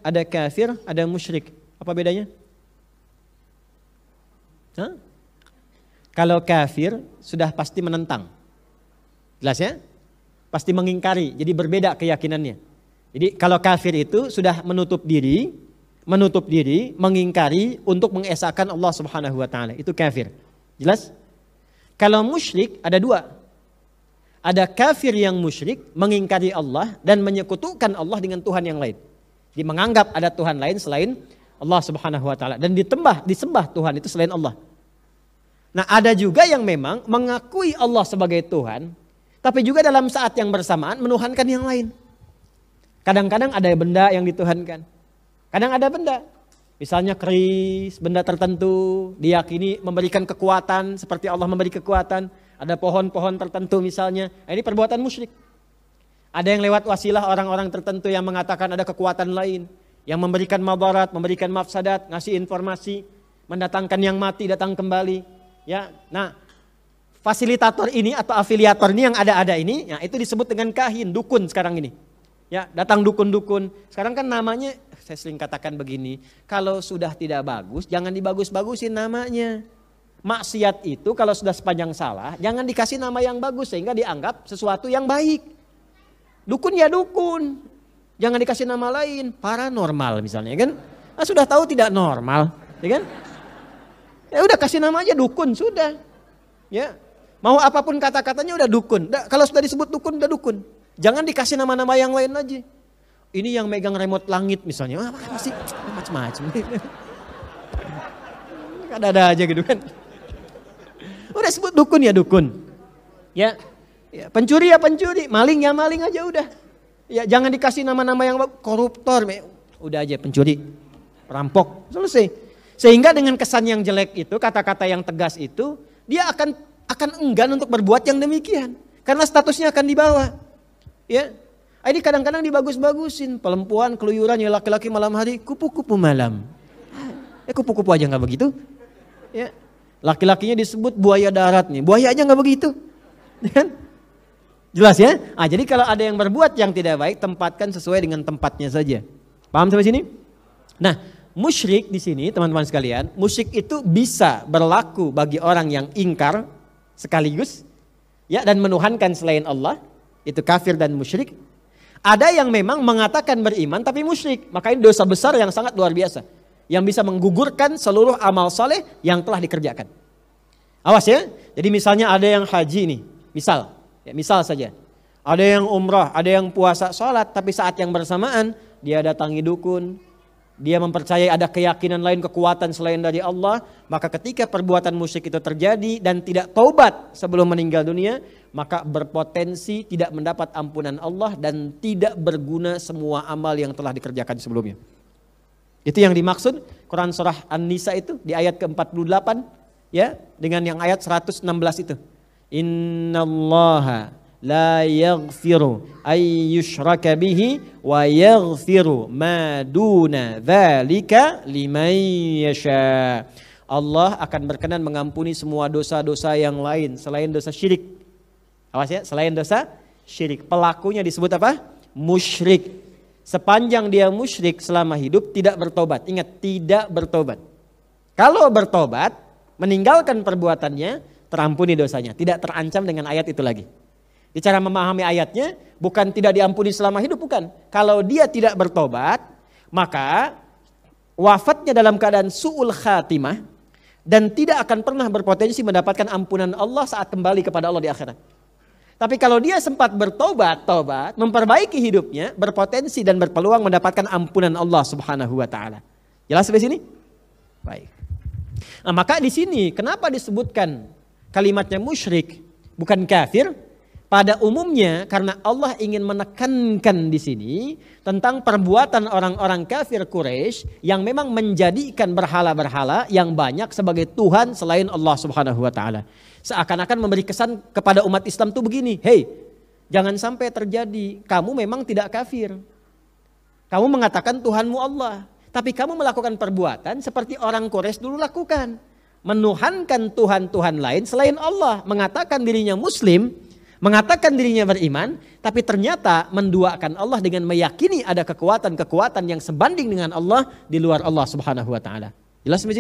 ada kafir, ada musyrik. Apa bedanya? Hah? Kalau kafir sudah pasti menentang. Jelas ya? Pasti mengingkari, jadi berbeda keyakinannya. Jadi kalau kafir itu sudah menutup diri, mengingkari untuk mengesahkan Allah Subhanahu wa taala. Itu kafir. Jelas? Kalau musyrik ada dua. Ada kafir yang musyrik, mengingkari Allah dan menyekutukan Allah dengan Tuhan yang lain. Jadi menganggap ada Tuhan lain selain Allah Subhanahu wa taala dan disembah Tuhan itu selain Allah. Nah, ada juga yang memang mengakui Allah sebagai Tuhan, tapi juga dalam saat yang bersamaan menuhankan yang lain. Kadang-kadang ada benda yang dituhankan. Kadang ada benda, misalnya keris, benda tertentu diyakini memberikan kekuatan seperti Allah memberi kekuatan. Ada pohon-pohon tertentu misalnya, ini perbuatan musyrik. Ada yang lewat wasilah orang-orang tertentu yang mengatakan ada kekuatan lain, yang memberikan madarat, memberikan mafsadat, ngasih informasi, mendatangkan yang mati datang kembali. Ya, nah fasilitator ini atau afiliator ini yang ada ini, ya itu disebut dengan kahin, dukun sekarang ini. Ya, datang dukun-dukun. Sekarang kan namanya, saya sering katakan begini, kalau sudah tidak bagus, jangan dibagus-bagusin namanya. Maksiat itu kalau sudah sepanjang salah, jangan dikasih nama yang bagus sehingga dianggap sesuatu yang baik. Dukun ya dukun, jangan dikasih nama lain, paranormal misalnya kan. Nah, sudah tahu tidak normal, ya kan? Ya udah kasih nama aja dukun sudah. Ya. Mau apapun kata-katanya udah dukun. Kalau sudah disebut dukun udah dukun. Jangan dikasih nama-nama yang lain aja. Ini yang megang remote langit misalnya. Masih macam-macam. Ada aja gitu kan. Udah sebut dukun ya dukun. Ya. Ya, pencuri ya pencuri, maling ya maling aja udah. Ya jangan dikasih nama-nama yang koruptor. Udah aja pencuri, perampok, selesai. Sehingga dengan kesan yang jelek itu, kata-kata yang tegas itu, dia akan enggan untuk berbuat yang demikian. Karena statusnya akan dibawa. Ya, ini kadang-kadang dibagus-bagusin. Perempuan keluyuran ya laki-laki malam hari, kupu-kupu malam. Kupu-kupu aja nggak begitu. Ya, laki-lakinya disebut buaya darat nih, buaya aja nggak begitu. Ya kan? Jelas ya? Jadi kalau ada yang berbuat yang tidak baik, tempatkan sesuai dengan tempatnya saja. Paham sampai sini? Nah, musyrik di sini teman-teman sekalian, musyrik itu bisa berlaku bagi orang yang ingkar sekaligus ya dan menuhankan selain Allah, itu kafir dan musyrik. Ada yang memang mengatakan beriman tapi musyrik, maka ini dosa besar yang sangat luar biasa yang bisa menggugurkan seluruh amal soleh yang telah dikerjakan. Awas ya, jadi misalnya ada yang haji nih, misal saja. Ada yang umrah, ada yang puasa, sholat, tapi saat yang bersamaan dia datangi dukun, dia mempercayai ada keyakinan lain, kekuatan selain dari Allah, maka ketika perbuatan musyrik itu terjadi dan tidak taubat sebelum meninggal dunia, maka berpotensi tidak mendapat ampunan Allah dan tidak berguna semua amal yang telah dikerjakan sebelumnya. Itu yang dimaksud Quran surah An-Nisa itu di ayat ke-48 ya, dengan yang ayat 116 itu. Innallaha la yaghfiru ay yushraka bihi wa yaghfiru ma duna dzalika liman yasha. Allah akan berkenan mengampuni semua dosa-dosa yang lain selain dosa syirik. Awas ya, selain dosa syirik. Pelakunya disebut apa? Musyrik. Sepanjang dia musyrik selama hidup tidak bertobat. Ingat, tidak bertobat. Kalau bertobat, meninggalkan perbuatannya, terampuni dosanya. Tidak terancam dengan ayat itu lagi. Di cara memahami ayatnya, bukan tidak diampuni selama hidup, bukan. Kalau dia tidak bertobat, maka wafatnya dalam keadaan su'ul khatimah dan tidak akan pernah berpotensi mendapatkan ampunan Allah saat kembali kepada Allah di akhirat. Tapi kalau dia sempat bertobat, memperbaiki hidupnya, berpotensi dan berpeluang mendapatkan ampunan Allah Subhanahu wa taala. Jelas sampai sini? Baik. Nah, maka di sini kenapa disebutkan kalimatnya musyrik bukan kafir? Pada umumnya karena Allah ingin menekankan di sini tentang perbuatan orang-orang kafir Quraisy yang memang menjadikan berhala-berhala yang banyak sebagai Tuhan selain Allah Subhanahu wa taala. Seakan-akan memberi kesan kepada umat Islam itu begini, "Hei, jangan sampai terjadi kamu memang tidak kafir. Kamu mengatakan Tuhanmu Allah, tapi kamu melakukan perbuatan seperti orang Quraisy dulu lakukan, menuhankan Tuhan-Tuhan lain selain Allah, mengatakan dirinya muslim, Mengatakan dirinya beriman, tapi ternyata menduakan Allah dengan meyakini ada kekuatan-kekuatan yang sebanding dengan Allah di luar Allah Subhanahu wa taala. Jelas begini?